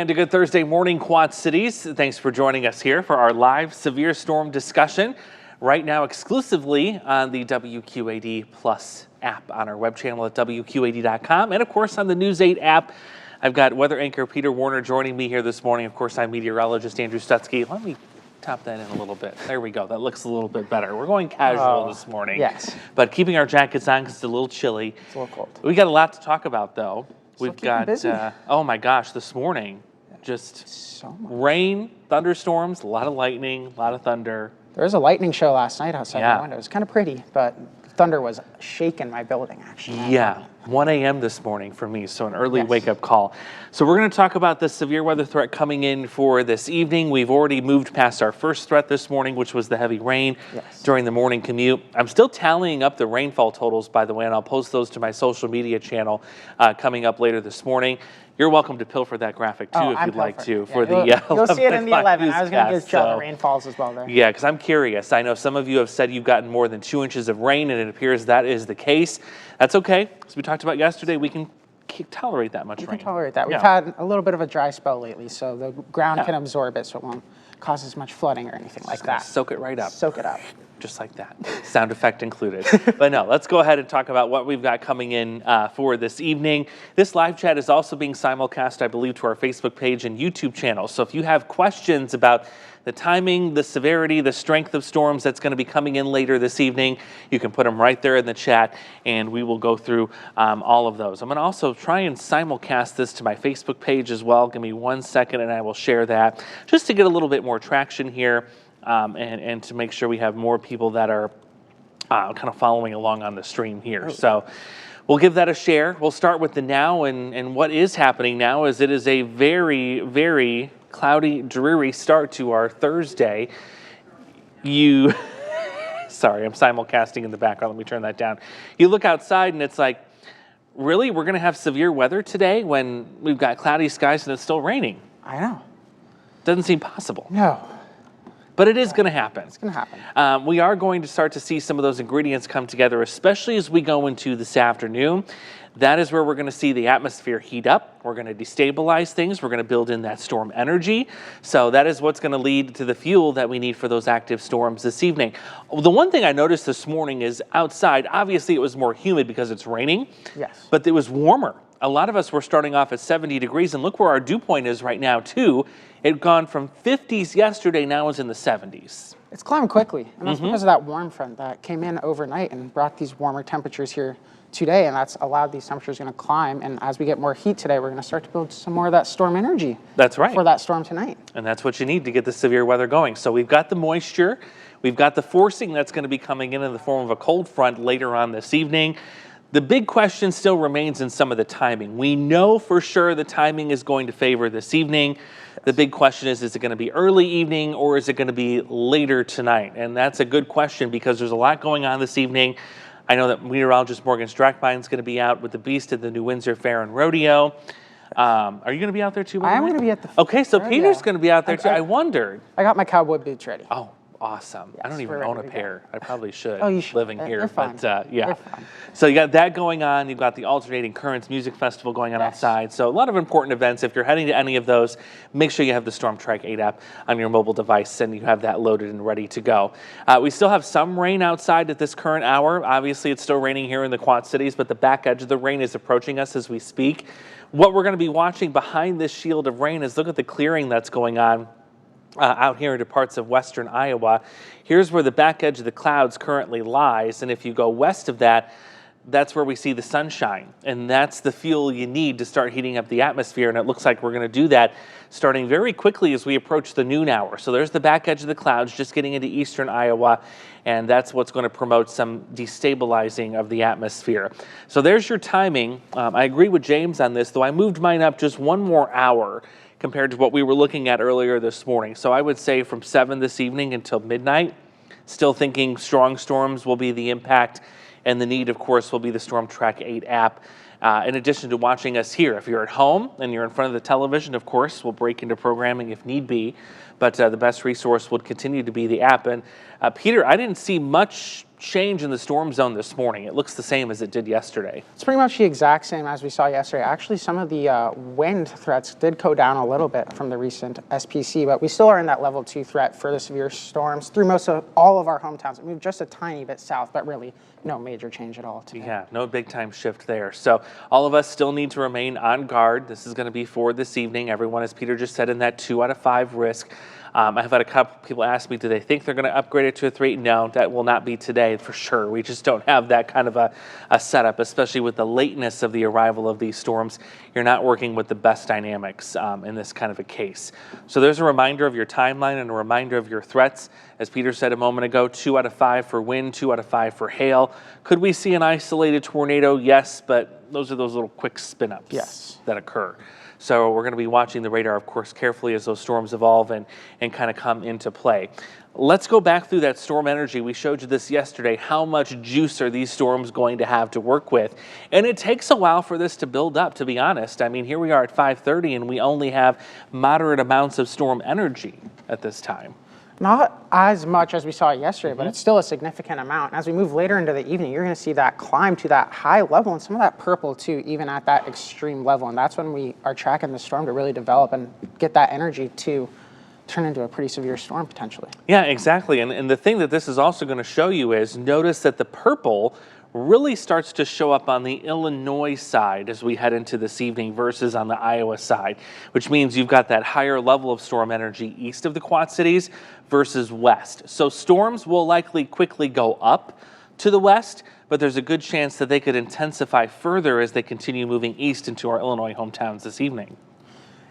And a good Thursday morning, Quad Cities. Thanks for joining us here for our live severe storm discussion. Right now, exclusively on the WQAD Plus app on our web channel at WQAD.com. And of course, on the News 8 app. I've got weather anchor Peter Warner joining me here this morning. Of course, I'm meteorologist Andrew Stutzke. Let me top that in a little bit. There we go. That looks a little bit better. We're going casual this morning. Yes. But keeping our jackets on because it's a little chilly. It's a little cold. We got a lot to talk about, though. We've got, busy. oh my gosh, this morning, just So much. rain, thunderstorms, a lot of lightning, a lot of thunder. There was a lightning show last night outside Yeah. my window. It was kind of pretty, but thunder was shaking my building, actually. Yeah, 1 a.m. this morning for me, so an early Yes. wake-up call. So we're going to talk about the severe weather threat coming in for this evening. We've already moved past our first threat this morning, which was the heavy rain during the morning commute. I'm still tallying up the rainfall totals, by the way, and I'll post those to my social media channel coming up later this morning. You're welcome to pilfer that graphic, too, if you'd like to. Yeah, For the you'll see it in the 11. I was going to newscast, give Joe the rainfalls as well there. Yeah, because I'm curious. I know some of you have said you've gotten more than 2 inches of rain, and it appears that is the case. That's okay. As we talked about yesterday, we can tolerate that much rain. We can tolerate that. We've had a little bit of a dry spell lately, so the ground can absorb it, so it won't cause as much flooding or anything like that. Soak it right up. Soak it up. Just like that. Sound effect included. But no, let's go ahead and talk about what we've got coming in for this evening. This live chat is also being simulcast, I believe, to our Facebook page and YouTube channel. So if you have questions about the timing, the severity, the strength of storms that's going to be coming in later this evening, you can put them right there in the chat, and we will go through all of those. I'm going to also try and simulcast this to my Facebook page as well. Give me 1 second, and I will share that just to get a little bit more traction here. And to make sure we have more people that are kind of following along on the stream here. So we'll give that a share. We'll start with the now, and what is happening now is it is a very, very cloudy, dreary start to our Thursday. Sorry, I'm simulcasting in the background. Let me turn that down. You look outside and it's like, really? We're going to have severe weather today when we've got cloudy skies and it's still raining? I know. Doesn't seem possible. No. But it is going to happen. It's going to happen. We are going to start to see some of those ingredients come together, especially as we go into this afternoon. That is where we're going to see the atmosphere heat up. We're going to destabilize things. We're going to build in that storm energy. So that is what's going to lead to the fuel that we need for those active storms this evening. The one thing I noticed this morning is outside, obviously it was more humid because it's raining. Yes. But it was warmer. A lot of us were starting off at 70 degrees, and look where our dew point is right now, too. It had gone from 50s yesterday, now it's in the 70s. It's climbing quickly, and that's because of that warm front that came in overnight and brought these warmer temperatures here today, and that's allowed these temperatures going to climb. And as we get more heat today, we're going to start to build some more of that storm energy. That's right. For that storm tonight. And that's what you need to get the severe weather going. So we've got the moisture, we've got the forcing that's going to be coming in the form of a cold front later on this evening. The big question still remains in some of the timing. We know for sure the timing is going to favor this evening. The big question is it going to be early evening or is it going to be later tonight? And that's a good question because there's a lot going on this evening. I know that meteorologist Morgan Strackbein is going to be out with the Beast at the New Windsor Fair and Rodeo. Are you going to be out there too? I am going to be at the Okay, so Peter's going to be out there too. I wondered. I got my cowboy boots ready. Oh. Awesome. Yes, I don't even own a pair. I probably should. Oh, you should. Living here. They're fine. But yeah. They're fine. So you got that going on. You've got the Alternating Currents Music Festival going on outside. So a lot of important events. If you're heading to any of those, make sure you have the Storm Track 8 app on your mobile device and you have that loaded and ready to go. We still have some rain outside at this current hour. Obviously, it's still raining here in the Quad Cities, but the back edge of the rain is approaching us as we speak. What we're going to be watching behind this shield of rain is look at the clearing that's going on. Out here into parts of western Iowa. Here's where the back edge of the clouds currently lies, and if you go west of that, that's where we see the sunshine, and that's the fuel you need to start heating up the atmosphere, and it looks like we're going to do that starting very quickly as we approach the noon hour. So there's the back edge of the clouds just getting into eastern Iowa, and that's what's going to promote some destabilizing of the atmosphere. So there's your timing. I agree with James on this, though I moved mine up just 1 more hour compared to what we were looking at earlier this morning. So I would say from 7 this evening until midnight, still thinking strong storms will be the impact, and the need, of course, will be the Storm Track 8 app. In addition to watching us here, if you're at home and you're in front of the television, of course, we'll break into programming if need be, but the best resource would continue to be the app. And Peter, I didn't see much change in the storm zone this morning? It looks the same as it did yesterday. It's pretty much the exact same as we saw yesterday. Actually, some of the wind threats did go down a little bit from the recent SPC, but we still are in that level 2 threat for the severe storms through most of all of our hometowns. It moved just a tiny bit south, but really no major change at all today. Yeah, no big time shift there. So all of us still need to remain on guard. This is going to be for this evening. Everyone, as Peter just said, in that 2 out of 5 risk. I've had a couple people ask me, do they think they're going to upgrade it to a 3? No, that will not be today for sure. We just don't have that kind of a setup, especially with the lateness of the arrival of these storms. You're not working with the best dynamics in this kind of a case. So there's a reminder of your timeline and a reminder of your threats. As Peter said a moment ago, 2 out of 5 for wind, 2 out of 5 for hail. Could we see an isolated tornado? Yes, but those are those little quick spin-ups that occur. So we're going to be watching the radar, of course, carefully as those storms evolve and kind of come into play. Let's go back through that storm energy. We showed you this yesterday. How much juice are these storms going to have to work with? And it takes a while for this to build up, to be honest. I mean, here we are at 5:30, and we only have moderate amounts of storm energy at this time. Not as much as we saw yesterday, but it's still a significant amount. As we move later into the evening, you're going to see that climb to that high level and some of that purple too, even at that extreme level. And that's when we are tracking the storm to really develop and get that energy to turn into a pretty severe storm potentially. Yeah, exactly. And the thing that this is also going to show you is notice that the purple really starts to show up on the Illinois side as we head into this evening versus on the Iowa side, which means you've got that higher level of storm energy east of the Quad Cities versus west. So storms will likely quickly go up to the west, but there's a good chance that they could intensify further as they continue moving east into our Illinois hometowns this evening.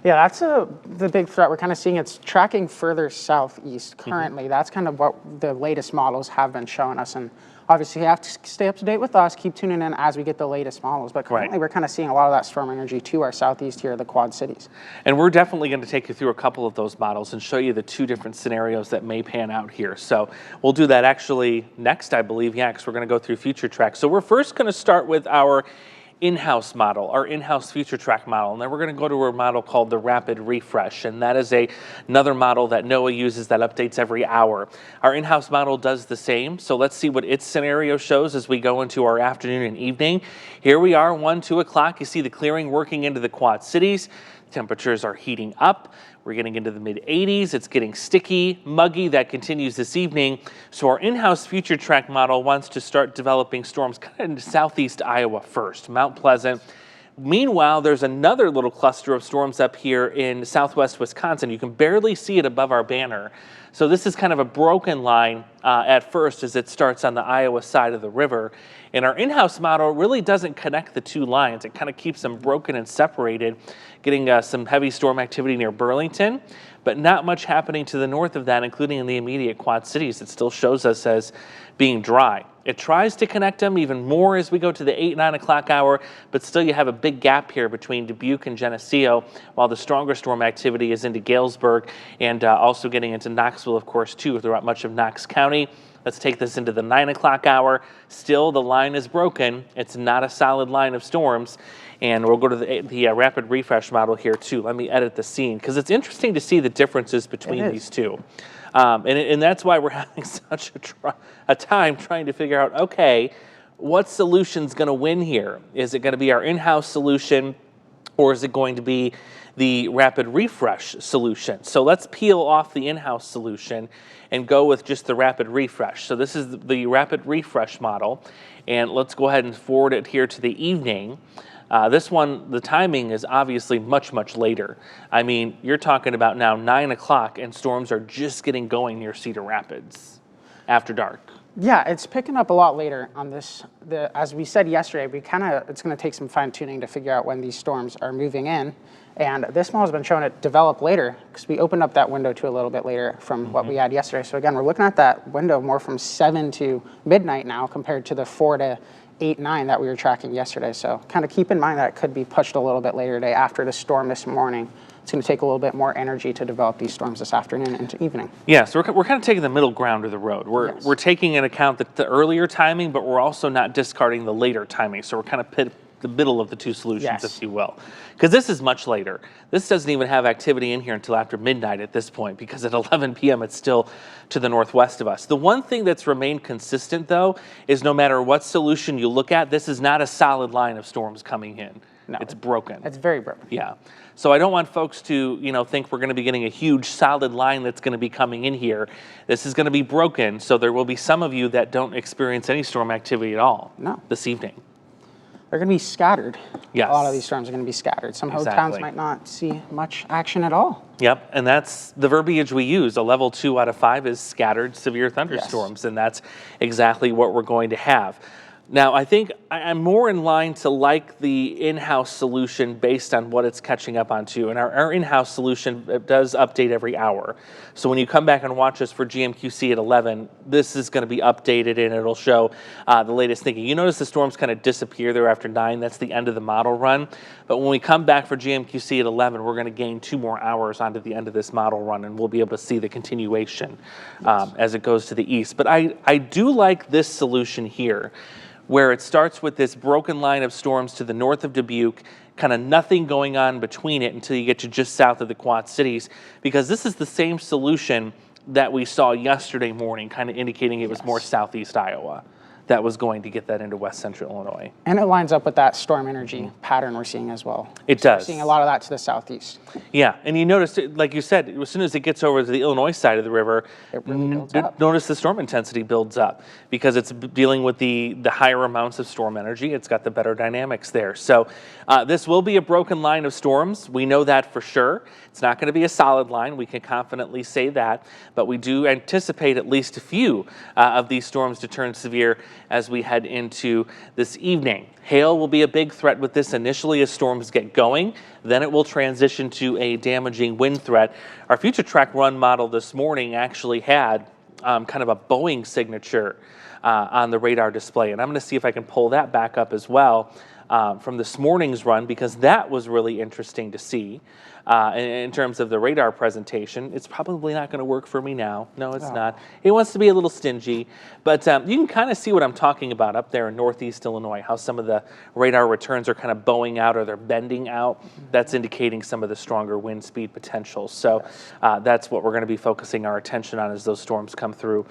Yeah, that's the big threat. We're kind of seeing it's tracking further southeast currently. That's kind of what the latest models have been showing us. And obviously, you have to stay up to date with us, keep tuning in as we get the latest models. But currently, we're kind of seeing a lot of that storm energy to our southeast here, the Quad Cities. And we're definitely going to take you through a couple of those models and show you the 2 different scenarios that may pan out here. So we'll do that actually next, I believe, because we're going to go through future tracks. So we're first going to start with our in-house model, our in-house future track model, and then we're going to go to a model called the Rapid Refresh, and that is another model that NOAA uses that updates every hour. Our in-house model does the same, so let's see what its scenario shows as we go into our afternoon and evening. Here we are, 1, 2 o'clock. You see the clearing working into the Quad Cities. Temperatures are heating up. We're getting into the mid-80s. It's getting sticky, muggy. That continues this evening. So our in-house future track model wants to start developing storms kind of into southeast Iowa first, Mount Pleasant. Meanwhile, there's another little cluster of storms up here in southwest Wisconsin. You can barely see it above our banner. So this is kind of a broken line at first as it starts on the Iowa side of the river. And our in-house model really doesn't connect the 2 lines. It kind of keeps them broken and separated, getting some heavy storm activity near Burlington, but not much happening to the north of that, including in the immediate Quad Cities. It still shows us as being dry. It tries to connect them even more as we go to the 8, 9 o'clock hour, but still you have a big gap here between Dubuque and Geneseo, while the stronger storm activity is into Galesburg and also getting into Knoxville, of course, too, throughout much of Knox County. Let's take this into the 9 o'clock hour. Still, the line is broken. It's not a solid line of storms. And we'll go to the Rapid Refresh model here, too. Let me edit the scene, because it's interesting to see the differences between these 2. And that's why we're having such a time trying to figure out, okay, what solution's going to win here? Is it going to be our in-house solution, or is it going to be the Rapid Refresh solution? So let's peel off the in-house solution and go with just the Rapid Refresh. So this is the Rapid Refresh model, and let's go ahead and forward it here to the evening. This one, the timing is obviously much, much later. I mean, you're talking about now 9 o'clock and storms are just getting going near Cedar Rapids after dark. Yeah, it's picking up a lot later on this. As we said yesterday, it's going to take some fine tuning to figure out when these storms are moving in. And this model has been showing it develop later because we opened up that window to a little bit later from what we had yesterday. So again, we're looking at that window more from 7 to midnight now compared to the 4 to 8, 9 that we were tracking yesterday. So kind of keep in mind that it could be pushed a little bit later today after the storm this morning. It's going to take a little bit more energy to develop these storms this afternoon into evening. Yeah, so we're kind of taking the middle ground of the road. We're taking into account the earlier timing, but we're also not discarding the later timing. So we're kind of the middle of the two solutions, Yes. if you will. Because this is much later. This doesn't even have activity in here until after midnight at this point, because at 11 p.m. it's still to the northwest of us. The one thing that's remained consistent, though, is no matter what solution you look at, this is not a solid line of storms coming in. No. It's broken. It's very broken. Yeah. So I don't want folks to, think we're going to be getting a huge solid line that's going to be coming in here. This is going to be broken, so there will be some of you that don't experience any storm activity at all this evening. They're going to be scattered. Yes. A lot of these storms are going to be scattered. Some towns Exactly. might not see much action at all. Yep, and that's the verbiage we use. A level 2 out of 5 is scattered severe thunderstorms, and that's exactly what we're going to have. Now, I think I'm more in line to like the in-house solution based on what it's catching up onto. And our in-house solution does update every hour. So when you come back and watch us for GMQC at 11, this is going to be updated and it'll show the latest thinking. You notice the storms kind of disappear there after 9. That's the end of the model run. But when we come back for GMQC at 11, we're going to gain 2 more hours onto the end of this model run, and we'll be able to see the continuation as it goes to the east. But I do like this solution here, where it starts with this broken line of storms to the north of Dubuque, kind of nothing going on between it until you get to just south of the Quad Cities, because this is the same solution that we saw yesterday morning, kind of indicating it was more southeast Iowa that was going to get that into west central Illinois. And it lines up with that storm energy pattern we're seeing as well. It does. We're seeing a lot of that to the southeast. Yeah, and you notice, like you said, as soon as it gets over to the Illinois side of the river, It really builds up. notice the storm intensity builds up because it's dealing with the higher amounts of storm energy. It's got the better dynamics there. So this will be a broken line of storms. We know that for sure. It's not going to be a solid line. We can confidently say that, but we do anticipate at least a few of these storms to turn severe as we head into this evening. Hail will be a big threat with this initially as storms get going. Then it will transition to a damaging wind threat. Our future track run model this morning actually had kind of a Boeing signature on the radar display. And I'm going to see if I can pull that back up as well from this morning's run, because that was really interesting to see. In terms of the radar presentation, it's probably not going to work for me now. No, it's not. It wants to be a little stingy, but you can kind of see what I'm talking about up there in northeast Illinois, how some of the radar returns are kind of bowing out or they're bending out. That's indicating some of the stronger wind speed potential. So that's what we're going to be focusing our attention on as those storms come through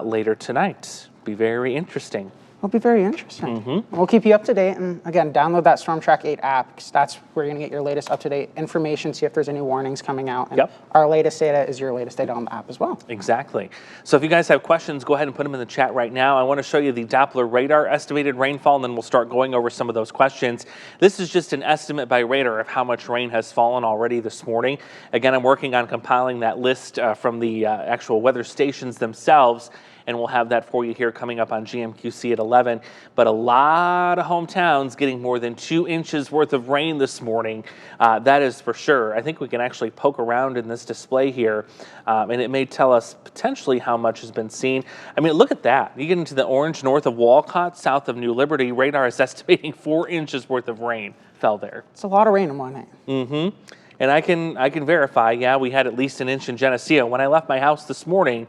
later tonight. Be very interesting. It'll be very interesting. We'll keep you up to date. And again, download that Storm Track 8 app, because that's where you're going to get your latest up-to-date information, see if there's any warnings coming out. And our latest data is your latest data on the app as well. Exactly. So if you guys have questions, go ahead and put them in the chat right now. I want to show you the Doppler radar estimated rainfall, and then we'll start going over some of those questions. This is just an estimate by radar of how much rain has fallen already this morning. Again, I'm working on compiling that list from the actual weather stations themselves, and we'll have that for you here coming up on GMQC at 11. But a lot of hometowns getting more than 2 inches worth of rain this morning. That is for sure. I think we can actually poke around in this display here, and it may tell us potentially how much has been seen. I mean, look at that. You get into the orange north of Walcott, south of New Liberty. Radar is estimating 4 inches worth of rain fell there. It's a lot of rain in one night. And I can verify, yeah, we had at least an inch in Geneseo. When I left my house this morning,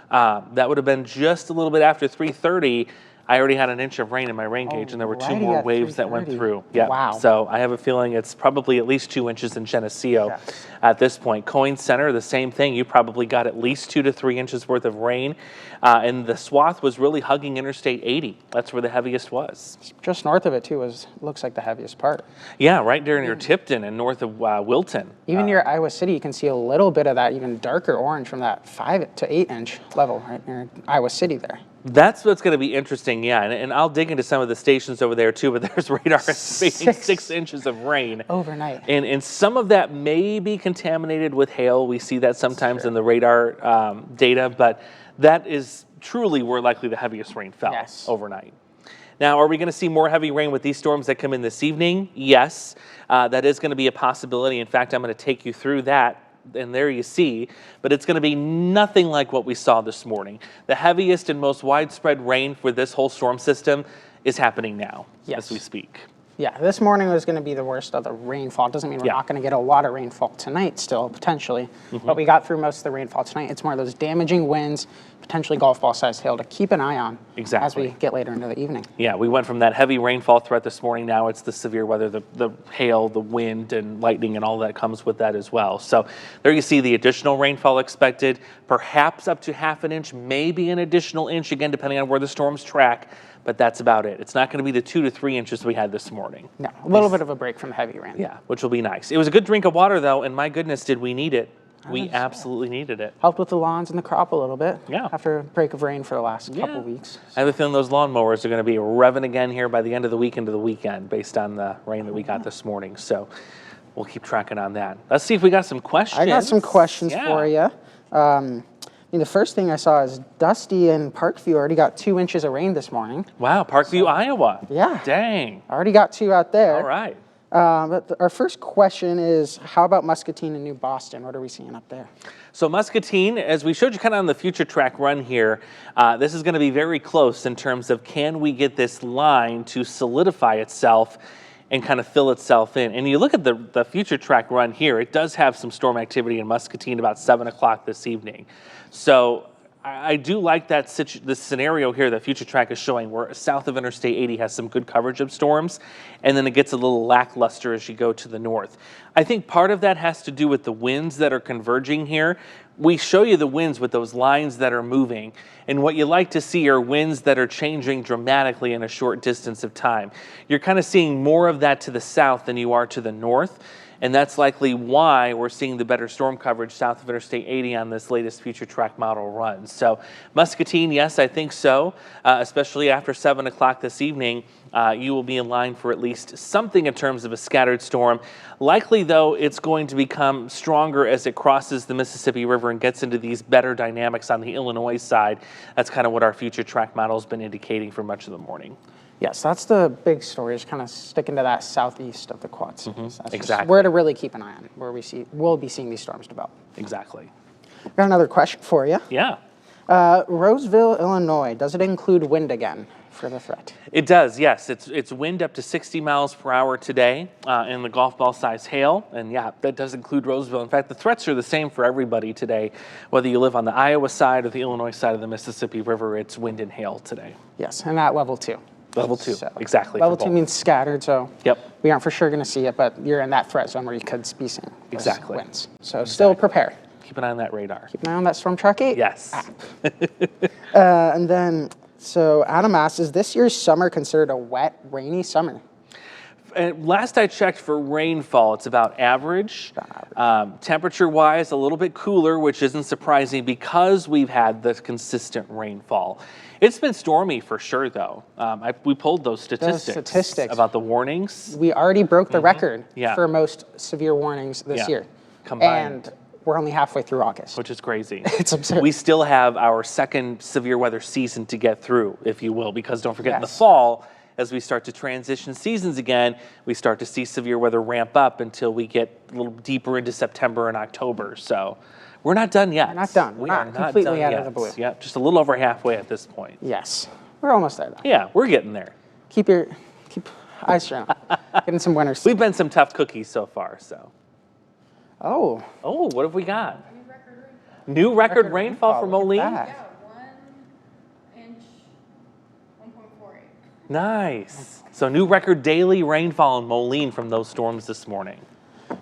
that would have been just a little bit after 3:30. I already had an inch of rain in my rain gauge, and there were 2 more waves that went through. Yeah. Wow. So I have a feeling it's probably at least 2 inches in Geneseo at this point. Coyne Center, the same thing. You probably got at least 2 to 3 inches worth of rain. And the swath was really hugging Interstate 80. That's where the heaviest was. Just north of it, too, looks like the heaviest part. Yeah, right there near Tipton and north of Wilton. Even near Iowa City, you can see a little bit of that even darker orange from that 5 to 8 inch level right near Iowa City there. That's what's going to be interesting, yeah. And I'll dig into some of the stations over there, too, but there's radar estimating 6 inches of rain. Overnight. And some of that may be contaminated with hail. We see that sometimes in the radar data, but that is truly where likely the heaviest rain fell overnight. Now, are we going to see more heavy rain with these storms that come in this evening? Yes, that is going to be a possibility. In fact, I'm going to take you through that. And there you see, but it's going to be nothing like what we saw this morning. The heaviest and most widespread rain for this whole storm system is happening now as we speak. Yeah, this morning was going to be the worst of the rainfall. Doesn't mean we're not going to get a lot of rainfall tonight still, potentially. But we got through most of the rainfall tonight. It's more of those damaging winds, potentially golf ball-sized hail to keep an eye on as we get later into the evening. Yeah, we went from that heavy rainfall threat this morning. Now it's the severe weather, the hail, the wind, and lightning, and all that comes with that as well. So there you see the additional rainfall expected, perhaps up to half an inch, maybe an additional inch, again, depending on where the storms track. But that's about it. It's not going to be the 2 to 3 inches we had this morning. No, a little bit of a break from the heavy rain. Yeah, which will be nice. It was a good drink of water, though, and my goodness, did we need it. We absolutely needed it. Helped with the lawns and the crop a little bit. Yeah. After a break of rain for the last couple weeks. I have a feeling those lawnmowers are going to be revving again here by the end of the week into the weekend based on the rain that we got this morning. So we'll keep tracking on that. Let's see if we got some questions. I got some questions for you. The first thing I saw is Dusty in Parkview already got 2 inches of rain this morning. Wow, Parkview, Iowa. Yeah. Dang. Already got 2 out there. All right. But our first question is, how about Muscatine and New Boston? What are we seeing up there? So Muscatine, as we showed you kind of on the future track run here, this is going to be very close in terms of can we get this line to solidify itself and kind of fill itself in. And you look at the future track run here, it does have some storm activity in Muscatine about 7 o'clock this evening. So I do like that this scenario here that future track is showing where south of Interstate 80 has some good coverage of storms, and then it gets a little lackluster as you go to the north. I think part of that has to do with the winds that are converging here. We show you the winds with those lines that are moving, and what you like to see are winds that are changing dramatically in a short distance of time. You're kind of seeing more of that to the south than you are to the north. And that's likely why we're seeing the better storm coverage south of Interstate 80 on this latest future track model run. So Muscatine, yes, I think so, especially after 7 o'clock this evening. You will be in line for at least something in terms of a scattered storm. Likely, though, it's going to become stronger as it crosses the Mississippi River and gets into these better dynamics on the Illinois side. That's kind of what our future track model has been indicating for much of the morning. Yes, that's the big story, is kind of sticking to that southeast of the Quad Cities. That's exactly where to really keep an eye on, where we'll be seeing these storms develop. Exactly. Got another question for you. Yeah. Roseville, Illinois, does it include wind again for the threat? It does, yes. It's wind up to 60 miles per hour today in the golf ball size hail. And yeah, that does include Roseville. In fact, the threats are the same for everybody today. Whether you live on the Iowa side or the Illinois side of the Mississippi River, it's wind and hail today. Yes, and at level 2. Level 2, so, exactly. Level 2 means scattered, so yep. We aren't for sure going to see it, but you're in that threat zone where you could be seeing exactly winds. So still prepare. Keep an eye on that radar. Keep an eye on that Storm Track 8 yes. app. And then, so Adam asks, is this year's summer considered a wet, rainy summer? And last I checked for rainfall, it's about average. Temperature-wise, a little bit cooler, which isn't surprising because we've had the consistent rainfall. It's been stormy for sure, though. We pulled those statistics about the warnings. We already broke the record for most severe warnings this year. Combined. And we're only halfway through August. Which is crazy. It's absurd. We still have our second severe weather season to get through, if you will, because don't forget in the fall, as we start to transition seasons again, we start to see severe weather ramp up until we get a little deeper into September and October. So we're not done yet. We're not done. We are not completely done out of the blue. Yeah, just a little over halfway at this point. Yes. We're almost there, though. Yeah, we're getting there. Keep eyes shut. Getting some winter sleep. We've been some tough cookies so far, so. Oh, what have we got? New record rainfall for Moline? Yeah, 1 inch, 1.48. Nice. So new record daily rainfall in Moline from those storms this morning.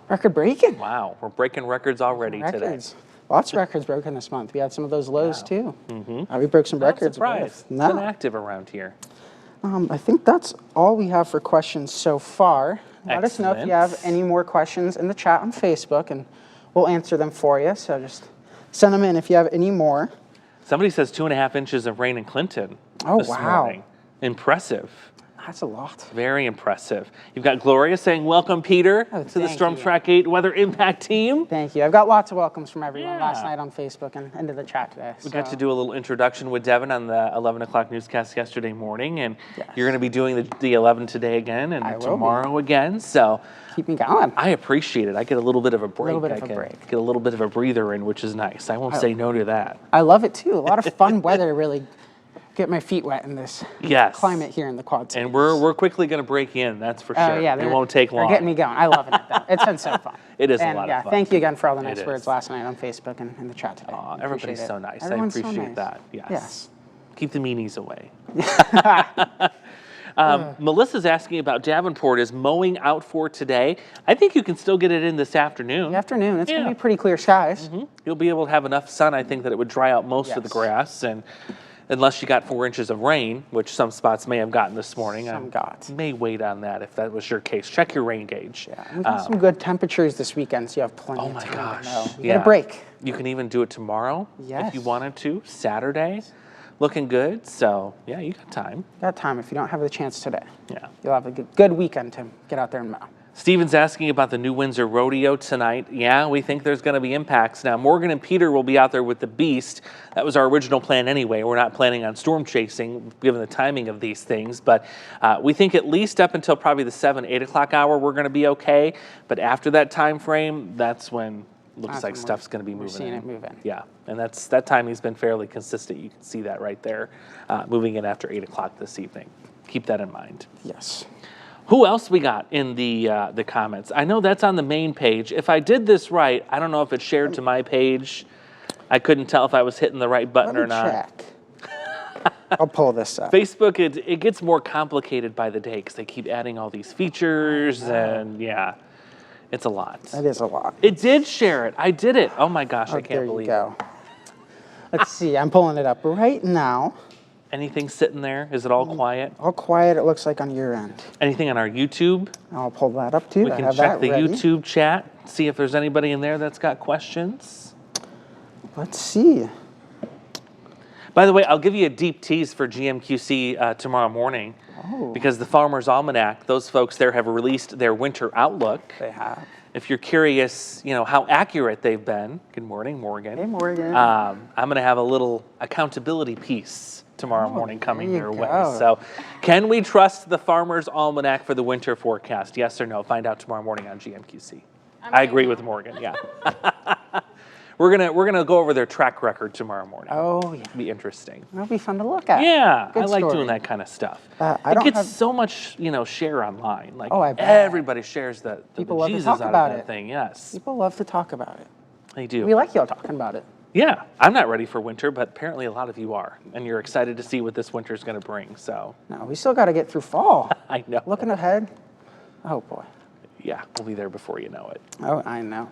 record breaking. Wow, we're breaking records already today. Lots of records broken this month. We had some of those lows too. Mm-hmm. We broke some records. Surprised. It's been active around here. I think that's all we have for questions so far. Let us know if you have any more questions in the chat on Facebook, and we'll answer them for you. So just send them in if you have any more. Somebody says 2.5 inches of rain in Clinton this morning. Impressive. That's a lot. Very impressive. You've got Gloria saying, welcome, Peter, to the Storm Track 8 Weather Impact team. Thank you. I've got lots of welcomes from everyone last night on Facebook and into the chat today. We got to do a little introduction with Devin on the 11 o'clock newscast yesterday morning, and you're going to be doing the 11 today again and tomorrow again. So keep me going. I appreciate it. I get a little bit of a break. Get a little bit of a breather in, which is nice. I won't say no to that. I love it too. A lot of fun weather really get my feet wet in this Yes. climate here in the Quad Cities. And we're quickly going to break in, that's for sure. Oh, yeah, It won't take long. They're getting me going. I love it. It's been so fun. It is a And lot yeah, of fun. thank you again for all the nice It words is. last night on Facebook and in the chat today. Aw, I everybody's appreciate so it. nice. Everyone's I so appreciate nice. that. Yes. Yes. Keep the meanies away. Melissa's asking about Davenport. Is mowing out for today? I think you can still get it in this afternoon. The afternoon, it's going Yeah. to be pretty clear skies. You'll be able to have enough sun, I think, that it would dry out most of the Yes. grass. And unless you got 4 inches of rain, which some spots may have gotten this morning. Some I got. may wait on that if that was your case. Check your rain gauge. Yeah, we got some good temperatures this weekend, so you have plenty Oh of my time gosh. to know. You Yeah. get a break. You can even do it tomorrow if you Yes. wanted to. Saturday, looking good. So yeah, you got time. You got time if you don't have the chance today. Yeah. You'll have a good weekend to get out there and mow. Steven's asking about the New Windsor Rodeo tonight. Yeah, we think there's going to be impacts. Now, Morgan and Peter will be out there with the Beast. That was our original plan anyway. We're not planning on storm chasing, given the timing of these things. But we think at least up until probably the 7, 8 o'clock hour, we're going to be okay. But after that time frame, that's when looks That's like when stuff's going to be we're moving seeing in. it move in. Yeah, and that timing's been fairly consistent. You can see that right there, moving in after 8 o'clock this evening. Keep that in mind. Yes. Who else we got in the comments? I know that's on the main page. If I did this right, I don't know if it's shared to my page. I couldn't tell if I was hitting the right button Let or me not. check. I'll pull this up. Facebook, it gets more complicated by the day because they keep adding all these features, and yeah, it's a lot. That is a lot. It did share it. I did it. Oh my gosh, I Oh, can't there believe you go. Let's see. I'm pulling it up right now. it. Anything sitting there? Is it all quiet? All quiet, it looks like on your end. Anything on our YouTube? I'll pull that up too. We I can have check that the ready. YouTube chat, see if there's anybody in there that's got questions. Let's see. By the way, I'll give you a deep tease for GMQC tomorrow morning because the Farmer's Almanac, those folks there have released their winter outlook. They have. If you're curious, how accurate they've been, good morning, Morgan. Hey, Morgan. I'm going to have a little accountability piece tomorrow morning coming you your way. go. So, can we trust the Farmer's Almanac for the winter forecast? Yes or no? Find out tomorrow morning on GMQC. I agree with Morgan. Yeah. We're gonna go over their track record tomorrow morning. Oh, yeah. It'll be interesting. That'll be fun to look at. Yeah, Good I like story. doing that kind of stuff. I it don't gets have- so much, share online. Like Oh, I bet. everybody shares the People love to Jesus talk out about of that it. thing. Yes, People love to talk about it. they do. We like y'all talking about it. Yeah, I'm not ready for winter, but apparently a lot of you are, and you're excited to see what this winter is going to bring. So No, we still got to get through fall. I know. Looking ahead. Oh, boy. Yeah, we'll be there before you know it. Oh, I know.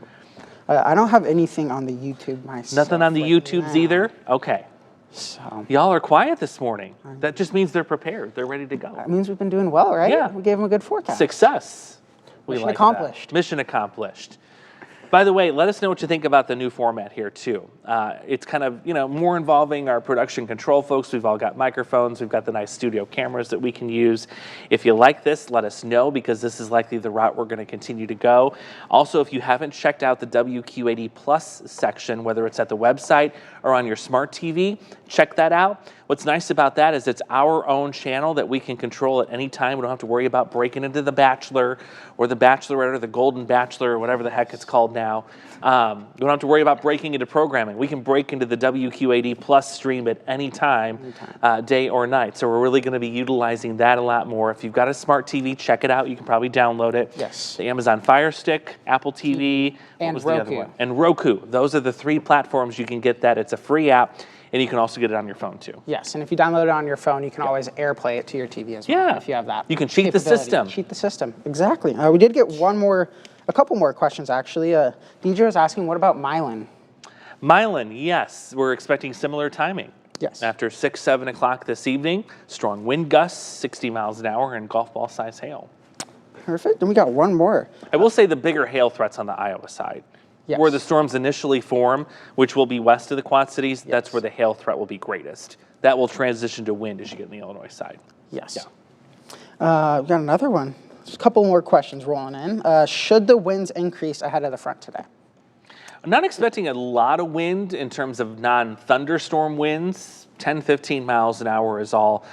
I don't have anything on the YouTube myself. Nothing on the right YouTubes now. either. Okay, So y'all are quiet this morning. That just means they're prepared. They're ready to go. that means we've been doing well, right? Yeah. We gave them a good forecast. Success. We Mission like that. accomplished. Mission accomplished. By the way, let us know what you think about the new format here too. It's kind of, more involving our production control folks. We've all got microphones. We've got the nice studio cameras that we can use. If you like this, let us know because this is likely the route we're going to continue to go. Also, if you haven't checked out the WQ80 Plus section, whether it's at the website or on your smart TV, check that out. What's nice about that is it's our own channel that we can control at any time. We don't have to worry about breaking into The Bachelor or The Bachelorette or The Golden Bachelor or whatever the heck it's called now. We don't have to worry about breaking into programming. We can break into the WQ80 Plus stream at any time, day or night. So we're really going to be utilizing that a lot more. If you've got a smart TV, check it out. You can probably download it. Yes. The Amazon Fire Stick, Apple TV, what And was the other Roku. one? And Roku. Those are the 3 platforms you can get that. It's a free app. And you can also get it on your phone too. Yes, and if you download it on your phone, you can always AirPlay it to your TV as well. Yeah. If you have that. You can cheat the capability. system. Cheat the system. Exactly. We did get a couple more questions actually. DJ was asking, what about Mylan? Mylan, yes, we're expecting similar timing. Yes. After 6, 7 o'clock this evening, strong wind gusts, 60 miles an hour, and golf ball size hail. Perfect. And we got one more. I will say the bigger hail threats on the Iowa side. Yes. Where the storms initially form, which will be west of the Quad Cities, that's where the hail threat will be greatest. That will transition to wind as you get in the Illinois side. Yes. Yeah. We've got another one. There's a couple more questions rolling in. Should the winds increase ahead of the front today? I'm not expecting a lot of wind in terms of non-thunderstorm winds. 10, 15 miles an hour is all.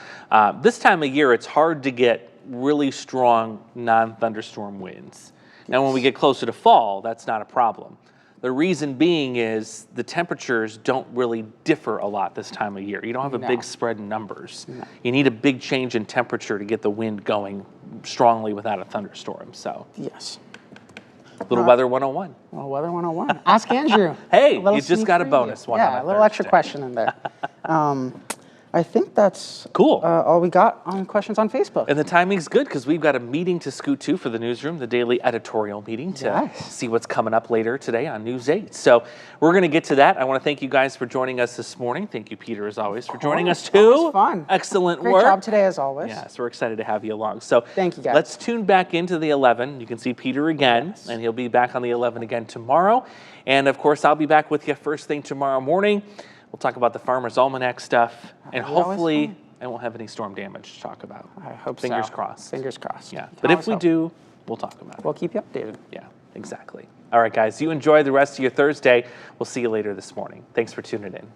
This time of year, it's hard to get really strong non-thunderstorm winds. Now, when we get closer to fall, that's not a problem. The reason being is the temperatures don't really differ a lot this time of year. You don't have a big spread in numbers. You need a big change in temperature to get the wind going strongly without a thunderstorm. So Yes. little weather 101. Well, Weather 101. Ask Andrew. Hey, A little you just sneak got a preview. bonus one. on Yeah, a a little extra Thursday. question in there. I think that's Cool. all we got on questions on Facebook. And the timing's good because we've got a meeting to scoot to for the newsroom, the daily editorial meeting to Yes. see what's coming up later today on News 8. So we're going to get to that. I want to thank you guys for joining us this morning. Thank you, Peter, as always, for joining us too. Always fun. Excellent Great work. job today, as always. Yes, we're excited to have you along. So Thank you, guys. let's tune back into the 11. You can see Peter again, and he'll be back on the 11 again tomorrow. And of course, I'll be back with you first thing tomorrow morning. We'll talk about the Farmer's Almanac stuff, and We always hopefully fun. I won't have any storm damage to talk about. I hope Fingers so. crossed. Fingers crossed. Yeah, You can but if always we hope. do, we'll talk about it. We'll keep you updated. Yeah, exactly. All right, guys, you enjoy the rest of your Thursday. We'll see you later this morning. Thanks for tuning in.